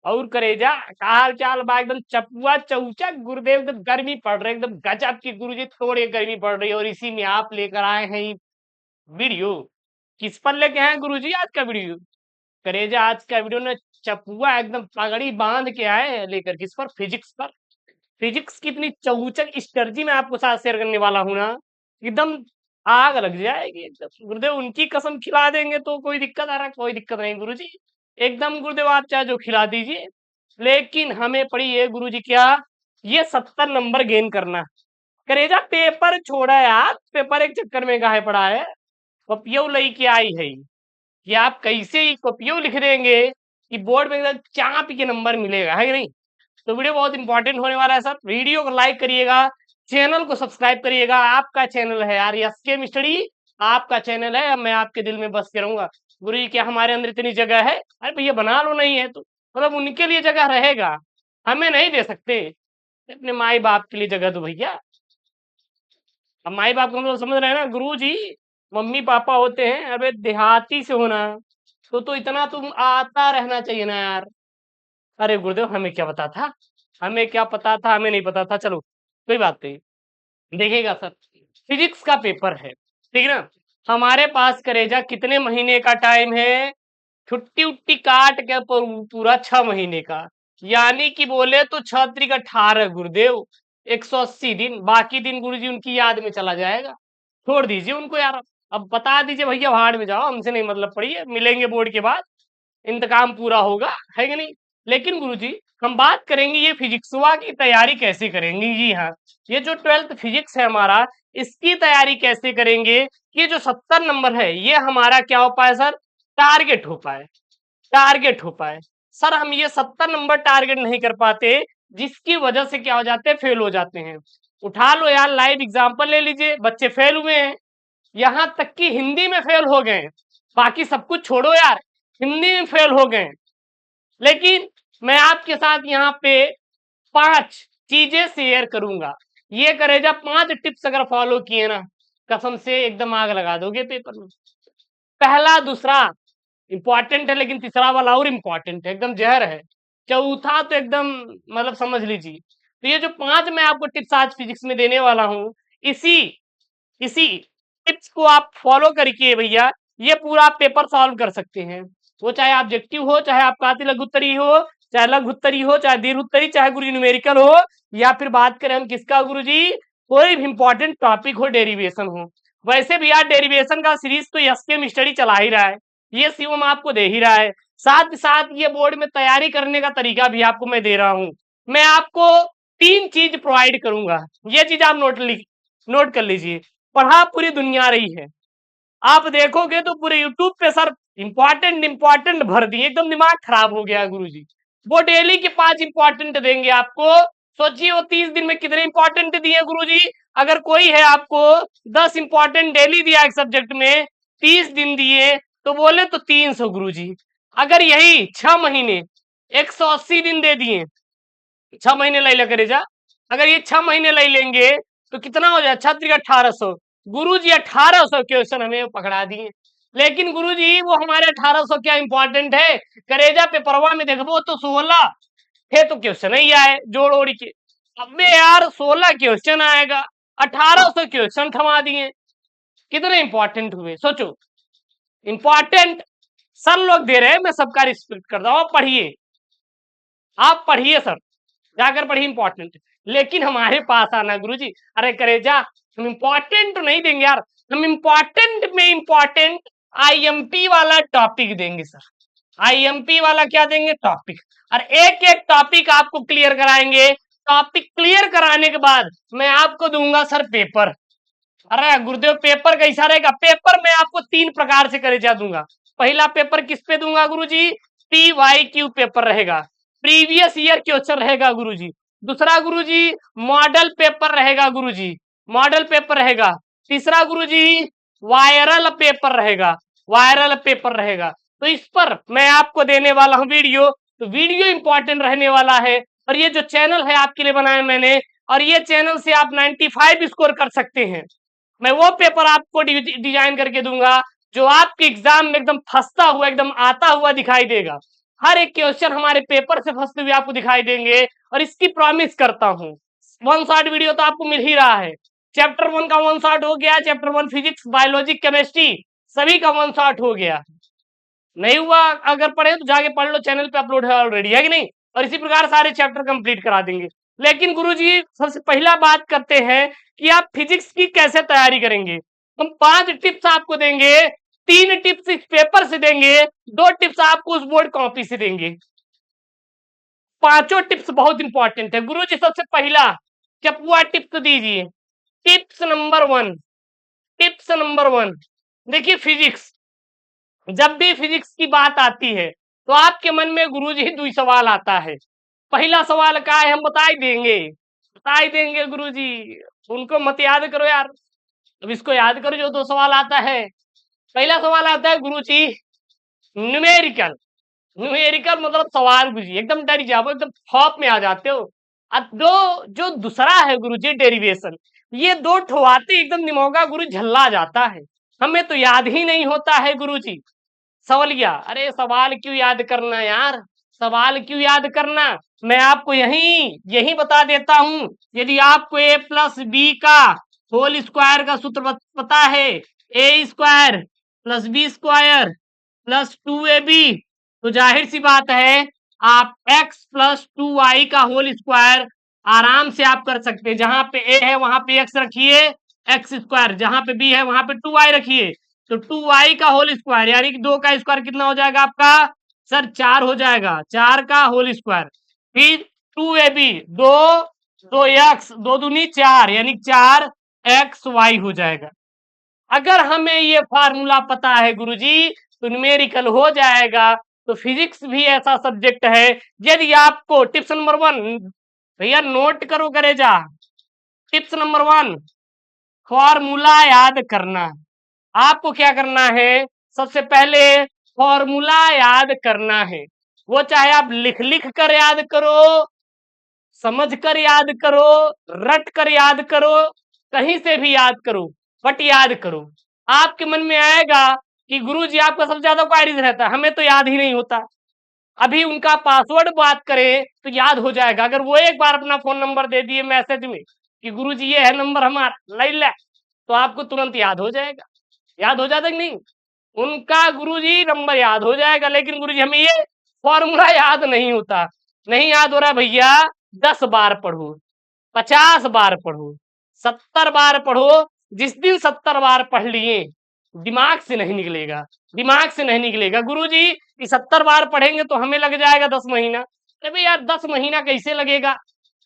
और करेजा का हाल चाल बा? एकदम चपुआ चौचा गुरुदेव, एकदम गर्मी पड़ रही है, एकदम गजब की गुरुजी, थोड़ी गर्मी पड़ रही है। और इसी में आप लेकर आए हैं ये वीडियो। किस पर लेके आए हैं गुरुजी आज का वीडियो? करेजा आज का वीडियो ने चपुआ एकदम पगड़ी बांध के आए हैं लेकर, किस पर? फिजिक्स पर। फिजिक्स की इतनी चौचक स्ट्रेटजी मैं आपको साथ शेयर करने वाला हूं ना, एकदम आग लग जाएगी एकदम। गुरुदेव उनकी कसम खिला देंगे तो कोई दिक्कत आ रहा, कोई दिक्कत नहीं गुरुजी। एकदम गुरुदेव आप चाहे जो खिला दीजिए, लेकिन हमें पड़ी है गुरुजी क्या? ये 70 नंबर गेन करना। करेजा पेपर छोड़ा यार, पेपर एक चक्कर में काहे पड़ा है? पपियो लेके आई है कि आप कैसे ही पपियो लिख देंगे कि बोर्ड में एकदम चाप के नंबर मिलेगा, है कि नहीं? तो वीडियो बहुत इंपॉर्टेंट होने वाला है सर। वीडियो को लाइक करिएगा, चैनल को सब्सक्राइब करिएगा। आपका चैनल है यार, एसके मिस्टडी आपका चैनल है। मैं आपके दिल में बस के रहूंगा। गुरु जी क्या हमारे अंदर इतनी जगह है? अरे भैया बना लो, नहीं है तो मतलब उनके लिए जगह रहेगा, हमें नहीं दे सकते? अपने माई बाप के लिए जगह दो भैया। अब माई बाप को हम लोग समझ रहे हैं ना गुरु जी, मम्मी पापा होते हैं। अबे देहाती से होना तो इतना तुम आता रहना चाहिए ना यार। अरे गुरुदेव हमें क्या पता था, हमें क्या पता था, हमें नहीं पता था। चलो कोई बात नहीं, देखिएगा सर। फिजिक्स का पेपर है, ठीक है ना? हमारे पास करेजा कितने महीने का टाइम है? छुट्टी उट्टी काट के पूरा 6 महीने का, यानी कि बोले तो 6 × 18 गुरुदेव, 180 दिन। बाकी दिन गुरुजी उनकी याद में चला जाएगा, छोड़ दीजिए उनको यार। अब बता दीजिए भैया भाड़ में जाओ, हमसे नहीं मतलब पड़ी है, मिलेंगे बोर्ड के बाद, इंतकाम पूरा होगा, है कि नहीं? लेकिन गुरुजी हम बात करेंगे ये फिजिक्सवा की तैयारी कैसे करेंगे। जी हाँ, ये जो 12th फिजिक्स है हमारा, इसकी तैयारी कैसे करेंगे? ये जो 70 नंबर है ये हमारा क्या हो पाए सर? टारगेट हो पाए, टारगेट हो पाए। सर हम ये 70 नंबर टारगेट नहीं कर पाते, जिसकी वजह से क्या हो जाते हैं? फेल हो जाते हैं। उठा लो यार, लाइव एग्जाम्पल ले लीजिए, बच्चे फेल हुए हैं, यहां तक कि हिंदी में फेल हो गए। बाकी सब कुछ छोड़ो यार, हिंदी में फेल हो गए। लेकिन मैं आपके साथ यहाँ पे 5 चीजें शेयर करूंगा। ये करेजा 5 टिप्स अगर फॉलो किए ना, कसम से एकदम आग लगा दोगे पेपर में। पहला दूसरा इंपॉर्टेंट है, लेकिन तीसरा वाला और इंपॉर्टेंट है, एकदम जहर है। चौथा तो एकदम मतलब समझ लीजिए। तो ये जो 5 मैं आपको टिप्स आज फिजिक्स में देने वाला हूँ, इसी इसी टिप्स को आप फॉलो करके भैया ये पूरा पेपर सॉल्व कर सकते हैं। वो चाहे ऑब्जेक्टिव हो, चाहे आपका अति लघु उत्तरी हो, चाहे लघु उत्तरी हो, चाहे दीर्घ उत्तरी, चाहे गुरुजी न्यूमेरिकल हो, या फिर बात करें हम किसका गुरुजी, कोई भी इंपॉर्टेंट टॉपिक हो, डेरिवेशन हो। वैसे भी यार डेरिवेशन का सीरीज तो एसके स्टडी चला ही रहा है, ये शिवम आपको दे ही रहा है। साथ साथ ये बोर्ड में तैयारी करने का तरीका भी आपको मैं दे रहा हूँ। मैं आपको 3 चीज प्रोवाइड करूंगा, ये चीज आप नोट कर लीजिए। पढ़ा पूरी दुनिया रही है, आप देखोगे तो पूरे यूट्यूब पे सर इंपॉर्टेंट भर दिए, एकदम दिमाग खराब हो गया गुरुजी। वो डेली के 5 इंपॉर्टेंट देंगे आपको। सोचिए वो 30 दिन में कितने इंपॉर्टेंट दिए गुरुजी। अगर कोई है आपको 10 इंपॉर्टेंट डेली दिया एक सब्जेक्ट में, 30 दिन दिए, तो बोले तो 300 गुरुजी। अगर यही 6 महीने 180 दिन दे दिए, 6 महीने ले लेकर जा, अगर ये 6 महीने ले लेंगे तो कितना हो जाए? 6×3 = 1800। गुरु जी 1800 क्वेश्चन हमें पकड़ा दिए। लेकिन गुरु जी वो हमारे 1800 क्या इंपॉर्टेंट है? करेजा पेपरवा में देखो तो 16 थे तो क्वेश्चन ही आए जोड़ ओड़ के। अब यार 16 क्वेश्चन आएगा, 1800 क्वेश्चन थमा दिए, कितने इंपॉर्टेंट हुए सोचो। इंपॉर्टेंट सर लोग दे रहे हैं, मैं सबका रिस्पेक्ट करता हूँ। पढ़िए, आप पढ़िए सर, जाकर पढ़िए इंपॉर्टेंट। लेकिन हमारे पास आना गुरुजी, अरे करेजा हम इंपॉर्टेंट तो नहीं देंगे यार, हम इंपॉर्टेंट में इंपॉर्टेंट आईएमपी वाला टॉपिक देंगे सर। आईएमपी वाला क्या देंगे? टॉपिक। और एक एक टॉपिक आपको क्लियर कराएंगे। टॉपिक क्लियर कराने के बाद मैं आपको दूंगा सर पेपर। अरे गुरुदेव पेपर कैसा रहेगा? पेपर मैं आपको 3 प्रकार से करेजा दूंगा। पहला पेपर किस पे दूंगा गुरुजी? PYQ पेपर रहेगा, प्रीवियस ईयर क्वेश्चन रहेगा गुरुजी। दूसरा गुरुजी मॉडल पेपर रहेगा गुरुजी, मॉडल पेपर रहेगा। तीसरा गुरुजी वायरल पेपर रहेगा, वायरल पेपर रहेगा। तो इस पर मैं आपको देने वाला हूं वीडियो। तो वीडियो इंपॉर्टेंट रहने वाला है। और ये जो चैनल है आपके लिए बनाया मैंने, और ये चैनल से आप 95 स्कोर कर सकते हैं। मैं वो पेपर आपको डिजाइन करके दूंगा जो आपके एग्जाम में एकदम फंसता हुआ, एकदम आता हुआ दिखाई देगा। हर एक क्वेश्चन हमारे पेपर से फंसते हुए आपको दिखाई देंगे, और इसकी प्रॉमिस करता हूं वन शॉट वीडियो तो आपको मिल ही रहा है। चैप्टर 1 का वन शॉट हो गया, चैप्टर 1 फिजिक्स, बायोलॉजी, केमिस्ट्री सभी का वन शॉट हो गया। नहीं हुआ अगर पढ़े तो जाके पढ़ लो, चैनल पे अपलोड है ऑलरेडी, है कि नहीं। और इसी प्रकार सारे चैप्टर कंप्लीट करा देंगे। लेकिन गुरुजी सबसे पहला बात करते हैं कि आप फिजिक्स की कैसे तैयारी करेंगे। हम 5 टिप्स आपको देंगे, 3 टिप्स इस पेपर से देंगे, 2 टिप्स आपको उस बोर्ड कॉपी से देंगे। पांचों टिप्स बहुत इंपॉर्टेंट है गुरुजी। सबसे पहला चपुआ टिप्स दीजिए। टिप्स नंबर 1, टिप्स नंबर 1, देखिए फिजिक्स, जब भी फिजिक्स की बात आती है तो आपके मन में गुरुजी 2 सवाल आता है। पहला सवाल क्या है हम बता ही देंगे गुरुजी, उनको मत याद करो यार, अब इसको याद करो जो 2 सवाल आता है। पहला सवाल आता है गुरुजी न्यूमेरिकल, न्यूमेरिकल मतलब सवाल गुरुजी एकदम डर जाओ, एकदम खौफ में आ जाते हो। अब जो दूसरा है गुरुजी डेरिवेशन, ये 2 ठोआते एकदम दिमागा गुरु झल्ला जाता है, हमें तो याद ही नहीं होता है गुरुजी। सवालिया, अरे सवाल क्यों याद करना यार, सवाल क्यों याद करना, मैं आपको यही बता देता हूं। यदि आपको a प्लस बी का होल स्क्वायर का सूत्र पता है, A square plus B square plus 2ab, तो जाहिर सी बात है आप x प्लस 2y का होल स्क्वायर आराम से आप कर सकते हैं। जहां पे a है वहां पे x रखिए, एक्स स्क्वायर, जहां पे b है वहां पे 2y रखिए, तो 2y का होल स्क्वायर यानी कि 2 का स्क्वायर कितना हो जाएगा आपका सर 4 हो जाएगा, 4 का होल स्क्वायर, फिर 2ab, 2x, 2 दूनी 4 यानी 4xy हो जाएगा। अगर हमें ये फार्मूला पता है गुरुजी तो न्यूमेरिकल हो जाएगा। तो फिजिक्स भी ऐसा सब्जेक्ट है, यदि आपको टिप्स नंबर 1 भैया नोट करो करे जा, टिप्स नंबर 1 फॉर्मूला याद करना। आपको क्या करना है, सबसे पहले फॉर्मूला याद करना है, वो चाहे आप लिख कर याद करो, समझ कर याद करो, रट कर याद करो, कहीं से भी याद करो, बट याद करो। आपके मन में आएगा कि गुरुजी आपका सबसे ज्यादा क्वारीज रहता है, हमें तो याद ही नहीं होता। अभी उनका पासवर्ड बात करें तो याद हो जाएगा। अगर वो एक बार अपना फोन नंबर दे दिए मैसेज में कि गुरुजी ये है नंबर हमारा, ले ले, तो आपको तुरंत याद हो जाएगा। याद हो जाता कि नहीं, उनका गुरुजी नंबर याद हो जाएगा। लेकिन गुरुजी हमें ये फॉर्मूला याद नहीं होता। नहीं याद हो रहा भैया, 10 बार पढ़ो, 50 बार पढ़ो, 70 बार पढ़ो। जिस दिन 70 बार पढ़ लिए दिमाग से नहीं निकलेगा, दिमाग से नहीं निकलेगा। गुरुजी 70 बार पढ़ेंगे तो हमें लग जाएगा 10 महीना। अरे यार 10 महीना कैसे लगेगा,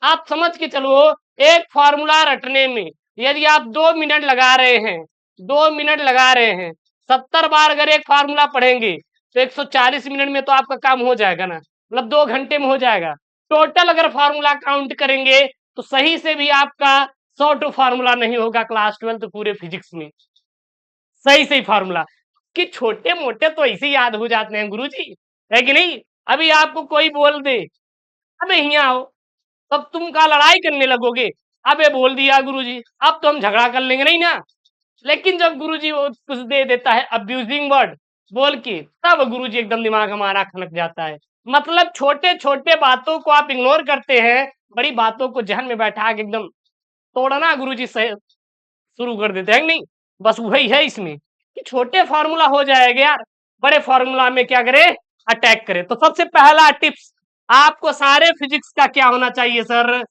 आप समझ के चलो एक फॉर्मूला रटने में यदि आप 2 मिनट लगा रहे हैं, 2 मिनट लगा रहे हैं, 70 बार अगर एक फार्मूला पढ़ेंगे तो 140 मिनट में तो आपका काम हो जाएगा ना, मतलब 2 घंटे में हो जाएगा। टोटल अगर फार्मूला काउंट करेंगे तो सही से भी आपका 100 फार्मूला नहीं होगा क्लास 12 पूरे फिजिक्स में, सही सही फार्मूला। कि छोटे मोटे तो ऐसे याद हो जाते हैं गुरुजी, है कि नहीं। अभी आपको कोई बोल दे अबे यहाँ आओ, तब तुम का लड़ाई करने लगोगे, अबे बोल दिया गुरुजी अब तो हम झगड़ा कर लेंगे, नहीं ना। लेकिन जब गुरुजी वो कुछ दे देता है अब्यूजिंग वर्ड बोल के, तब गुरुजी एकदम दिमाग हमारा खनक जाता है। मतलब छोटे छोटे बातों को आप इग्नोर करते हैं, बड़ी बातों को जहन में बैठा के एकदम तोड़ना गुरुजी से शुरू कर देते हैं, नहीं। बस वही है इसमें कि छोटे फार्मूला हो जाएगा यार, बड़े फार्मूला में क्या करे अटैक करे। तो सबसे पहला टिप्स आपको सारे फिजिक्स का क्या होना चाहिए सर,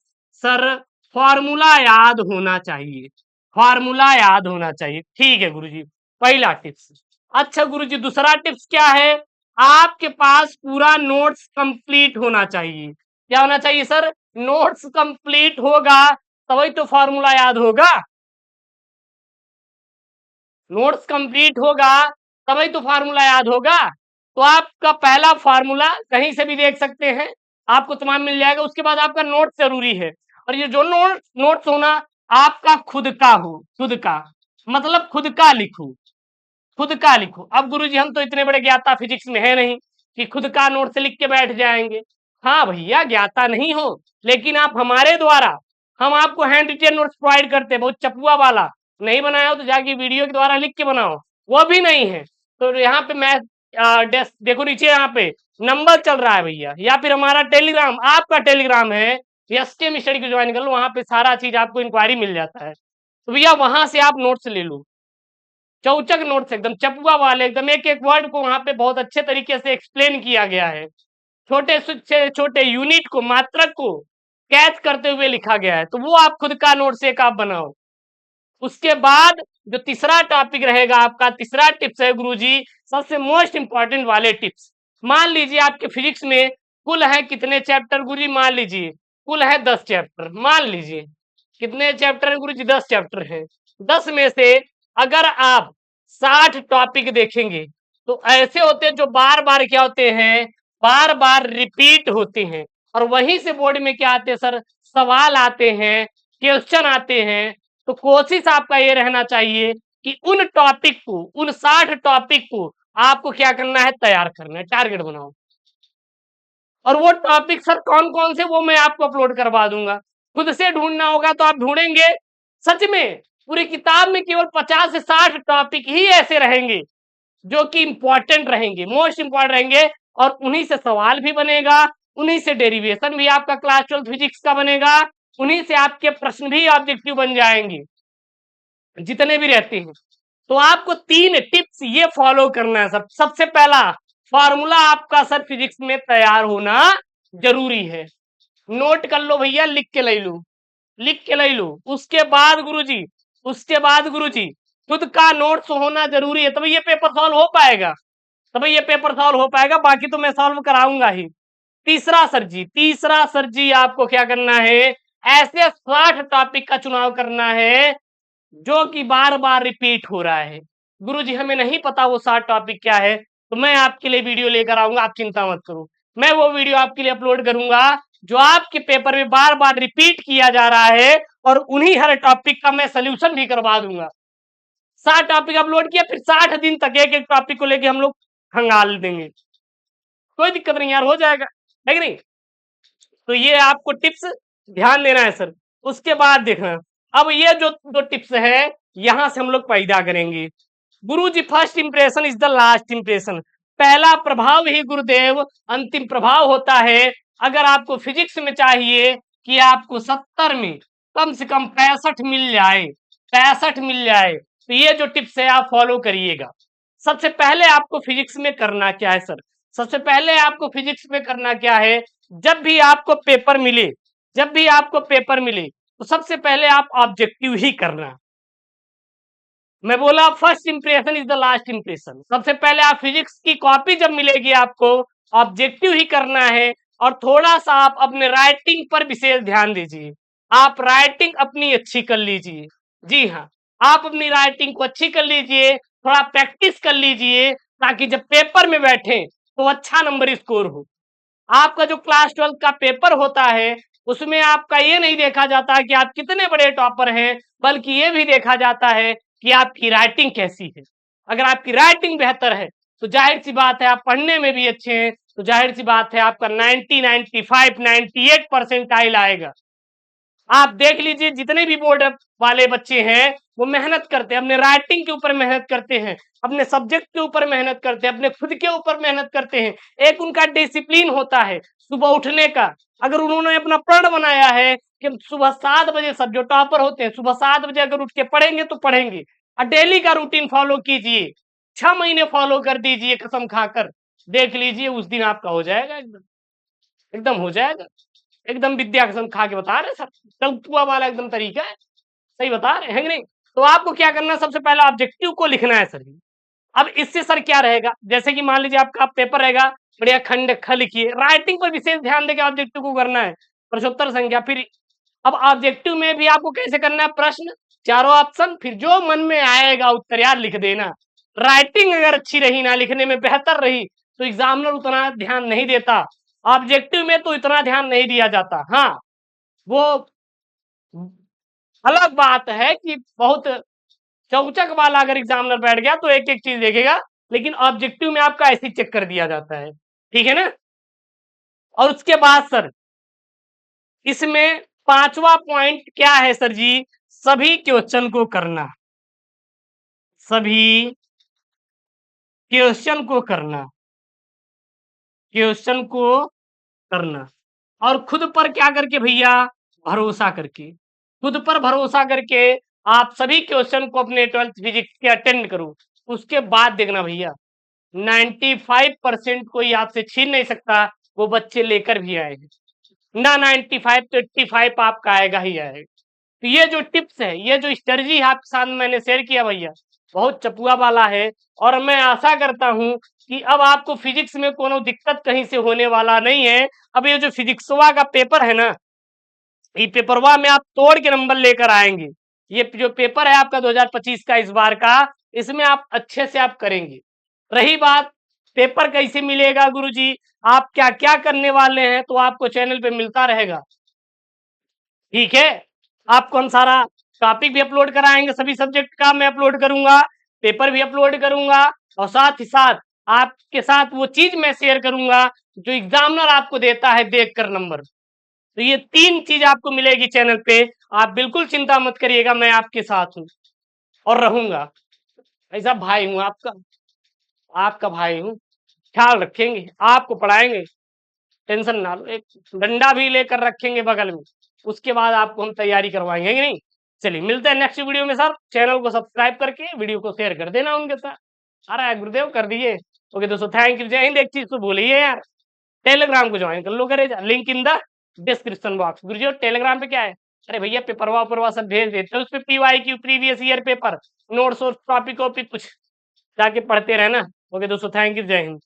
सर फार्मूला याद होना चाहिए, फार्मूला याद होना चाहिए। ठीक है गुरुजी, पहला टिप्स। अच्छा गुरुजी दूसरा टिप्स क्या है, आपके पास पूरा नोट्स कंप्लीट होना चाहिए। क्या होना चाहिए सर, नोट्स कंप्लीट होगा तभी तो फार्मूला याद होगा, नोट्स कंप्लीट होगा तभी तो फार्मूला याद होगा। तो आपका पहला फार्मूला कहीं से भी देख सकते हैं, आपको तमाम मिल जाएगा। उसके बाद आपका नोट जरूरी है, और ये जो नोट्स होना आपका खुद का हो, खुद का मतलब खुद का लिखो, खुद का लिखो। अब गुरुजी हम तो इतने बड़े ज्ञाता फिजिक्स में है नहीं कि खुद का नोट से लिख के बैठ जाएंगे। हाँ भैया ज्ञाता नहीं हो, लेकिन आप हमारे द्वारा हम आपको हैंड रिटेन नोट्स प्रोवाइड करते हैं, बहुत चपुआ वाला। नहीं बनाया हो तो जाके वीडियो के द्वारा लिख के बनाओ, वो भी नहीं है तो यहाँ पे मैं देखो नीचे यहाँ पे नंबर चल रहा है भैया, या फिर हमारा टेलीग्राम, आपका टेलीग्राम है एसटीएम स्टडी को ज्वाइन कर लो, वहां पे सारा चीज आपको इंक्वायरी मिल जाता है, तो भैया वहां से आप नोट्स ले लो, चौचक नोट्स एकदम चपुआ वाले, एकदम एक एक वर्ड को वहां पे बहुत अच्छे तरीके से एक्सप्लेन किया गया है, छोटे से छोटे यूनिट को, मात्रक को कैच करते हुए लिखा गया है, तो वो आप खुद का नोट्स एक आप बनाओ। उसके बाद जो तीसरा टॉपिक रहेगा आपका, तीसरा टिप्स है गुरुजी, सबसे मोस्ट इंपॉर्टेंट वाले टिप्स। मान लीजिए आपके फिजिक्स में कुल है कितने चैप्टर गुरुजी, मान लीजिए कुल है 10 चैप्टर, मान लीजिए कितने चैप्टर है गुरुजी, 10 चैप्टर है। 10 में से अगर आप 60 टॉपिक देखेंगे तो ऐसे होते हैं जो बार बार क्या होते हैं, बार बार रिपीट होते हैं, और वहीं से बोर्ड में क्या आते हैं सर, सवाल आते हैं, क्वेश्चन आते हैं। तो कोशिश आपका ये रहना चाहिए कि उन टॉपिक को, उन 60 टॉपिक को आपको क्या करना है, तैयार करना है, टारगेट बनाओ। और वो टॉपिक सर कौन कौन से, वो मैं आपको अपलोड करवा दूंगा, खुद से ढूंढना होगा तो आप ढूंढेंगे। सच में पूरी किताब में केवल 50 से 60 टॉपिक ही ऐसे रहेंगे जो कि इंपॉर्टेंट रहेंगे, मोस्ट इंपॉर्टेंट रहेंगे, और उन्हीं से सवाल भी बनेगा, उन्हीं से डेरिवेशन भी आपका क्लास 12 फिजिक्स का बनेगा, उन्हीं से आपके प्रश्न भी ऑब्जेक्टिव बन जाएंगे जितने भी रहते हैं। तो आपको 3 टिप्स ये फॉलो करना है सर। सबसे पहला फॉर्मूला आपका सर फिजिक्स में तैयार होना जरूरी है, नोट कर लो भैया, लिख के ले लो, लिख के ले लो। उसके बाद गुरुजी, उसके बाद गुरुजी खुद का नोट्स होना जरूरी है, तभी ये पेपर सॉल्व हो पाएगा, तभी ये पेपर सॉल्व हो पाएगा, बाकी तो मैं सॉल्व कराऊंगा ही। तीसरा सर जी, तीसरा सर जी आपको क्या करना है, ऐसे 60 टॉपिक का चुनाव करना है जो कि बार बार रिपीट हो रहा है। गुरुजी हमें नहीं पता वो 60 टॉपिक क्या है, तो मैं आपके लिए वीडियो लेकर आऊंगा, आप चिंता मत करो, मैं वो वीडियो आपके लिए अपलोड करूंगा जो आपके पेपर में बार बार रिपीट किया जा रहा है, और उन्हीं हर टॉपिक का मैं सोल्यूशन भी करवा दूंगा। 60 टॉपिक अपलोड किया, फिर 60 दिन तक एक एक टॉपिक को लेके हम लोग हंगाल देंगे, कोई दिक्कत नहीं यार, हो जाएगा, है कि नहीं। तो ये आपको टिप्स ध्यान देना है सर। उसके बाद देखना, अब ये जो दो टिप्स है यहां से हम लोग पैदा करेंगे। गुरुजी first impression is the last impression, पहला प्रभाव ही गुरुदेव अंतिम प्रभाव होता है। अगर आपको फिजिक्स में चाहिए कि आपको 70 में कम से कम 65 मिल जाए, 65 मिल जाए, तो ये जो टिप्स है आप फॉलो करिएगा। सबसे पहले आपको फिजिक्स में करना क्या है सर, सबसे पहले आपको फिजिक्स में करना क्या है, जब भी आपको पेपर मिले, जब भी आपको पेपर मिले तो सबसे पहले आप ऑब्जेक्टिव ही करना। मैं बोला first impression is the last impression, सबसे पहले आप फिजिक्स की कॉपी जब मिलेगी आपको ऑब्जेक्टिव ही करना है, और थोड़ा सा आप अपने राइटिंग पर विशेष ध्यान दीजिए, आप राइटिंग अपनी अच्छी कर लीजिए। जी हाँ, आप अपनी राइटिंग को अच्छी कर लीजिए, थोड़ा प्रैक्टिस कर लीजिए, ताकि जब पेपर में बैठे तो अच्छा नंबर स्कोर हो। आपका जो क्लास 12 का पेपर होता है उसमें आपका ये नहीं देखा जाता है कि आप कितने बड़े टॉपर हैं, बल्कि ये भी देखा जाता है कि आपकी राइटिंग कैसी है। अगर आपकी राइटिंग बेहतर है तो जाहिर सी बात है आप पढ़ने में भी अच्छे हैं, तो जाहिर सी बात है आपका 90, 95, 98 परसेंटाइल आएगा। आप देख लीजिए जितने भी बोर्ड वाले बच्चे हैं वो मेहनत करते हैं, अपने राइटिंग के ऊपर मेहनत करते हैं, अपने सब्जेक्ट के ऊपर मेहनत करते हैं, अपने खुद के ऊपर मेहनत करते हैं। एक उनका डिसिप्लिन होता है सुबह उठने का। अगर उन्होंने अपना प्रण बनाया है कि सुबह 7 बजे, सब जो टॉपर होते हैं सुबह 7 बजे अगर उठ के पढ़ेंगे तो पढ़ेंगे, और डेली का रूटीन फॉलो कीजिए, 6 महीने फॉलो कर दीजिए कसम खाकर, देख लीजिए उस दिन आपका हो जाएगा, एकदम एकदम हो जाएगा। एकदम विद्या कसम खा के बता रहे सर, चलपुआ वाला एकदम तरीका है, सही बता रहे हैं कि नहीं। तो आपको क्या करना है, सबसे पहला ऑब्जेक्टिव को लिखना है सर। अब इससे सर क्या रहेगा, जैसे कि मान लीजिए आपका पेपर रहेगा, बढ़िया खंड ख लिखिए, राइटिंग पर विशेष ध्यान देकर ऑब्जेक्टिव को करना है, प्रश्नोत्तर संख्या। फिर अब ऑब्जेक्टिव में भी आपको कैसे करना है, प्रश्न, चारों ऑप्शन, फिर जो मन में आएगा उत्तर यार लिख देना। राइटिंग अगर अच्छी रही ना, लिखने में बेहतर रही, तो एग्जामिनर उतना ध्यान नहीं देता, ऑब्जेक्टिव में तो इतना ध्यान नहीं दिया जाता। हाँ, वो अलग बात है कि बहुत चौचक वाला अगर एग्जामिनर बैठ गया तो एक एक चीज देखेगा, लेकिन ऑब्जेक्टिव में आपका ऐसे चेक कर दिया जाता है, ठीक है ना। और उसके बाद सर इसमें पांचवा पॉइंट क्या है सर जी, सभी क्वेश्चन को करना, सभी क्वेश्चन को करना। क्वेश्चन को करना, और खुद पर क्या करके भैया, भरोसा करके, खुद पर भरोसा करके आप सभी क्वेश्चन को अपने 12th फिजिक्स के अटेंड करो। उसके बाद देखना भैया, 95% कोई आपसे छीन नहीं सकता, वो बच्चे लेकर भी आएंगे ना। 95 तो 85 आपका आएगा ही आएगा। तो ये जो टिप्स है, ये जो स्ट्रेटजी है आपके साथ मैंने शेयर किया भैया, बहुत चपुआ वाला है। और मैं आशा करता हूं कि अब आपको फिजिक्स में कोनो दिक्कत कहीं से होने वाला नहीं है। अब ये जो फिजिक्सवा का पेपर है ना, ये पेपरवा में आप तोड़ के नंबर लेकर आएंगे। ये जो पेपर है आपका 2025 का इस बार का, इसमें आप अच्छे से आप करेंगे। रही बात पेपर कैसे मिलेगा गुरुजी, आप क्या क्या करने वाले हैं, तो आपको चैनल पे मिलता रहेगा, ठीक है। आपको हम सारा टॉपिक भी अपलोड कराएंगे, सभी सब्जेक्ट का मैं अपलोड करूंगा, पेपर भी अपलोड करूंगा, और साथ ही साथ आपके साथ वो चीज मैं शेयर करूंगा जो एग्जामिनर आपको देता है देखकर नंबर। तो ये 3 चीज आपको मिलेगी चैनल पे। आप बिल्कुल चिंता मत करिएगा, मैं आपके साथ हूँ और रहूंगा। ऐसा भाई हूँ आपका, आपका भाई हूँ, ख्याल रखेंगे, आपको पढ़ाएंगे, टेंशन ना लो। एक डंडा भी लेकर रखेंगे बगल में, उसके बाद आपको हम तैयारी करवाएंगे कि नहीं। चलिए मिलते हैं नेक्स्ट वीडियो में सर। चैनल को सब्सक्राइब करके वीडियो को शेयर कर देना उनके साथ। अरे गुरुदेव कर दिए। ओके दोस्तों, थैंक यू, जय हिंद। एक चीज तो भूलिए यार, टेलीग्राम को ज्वाइन कर लो, करे link in the description box. Guruji Telegram पे क्या है, अरे भैया पेपरवा उपरवा सब भेज देते हैं, उस पे PYQ previous year paper, notes और कॉपी कॉपी कुछ जाके पढ़ते रहना। ओके दोस्तों, थैंक यू, जय हिंद।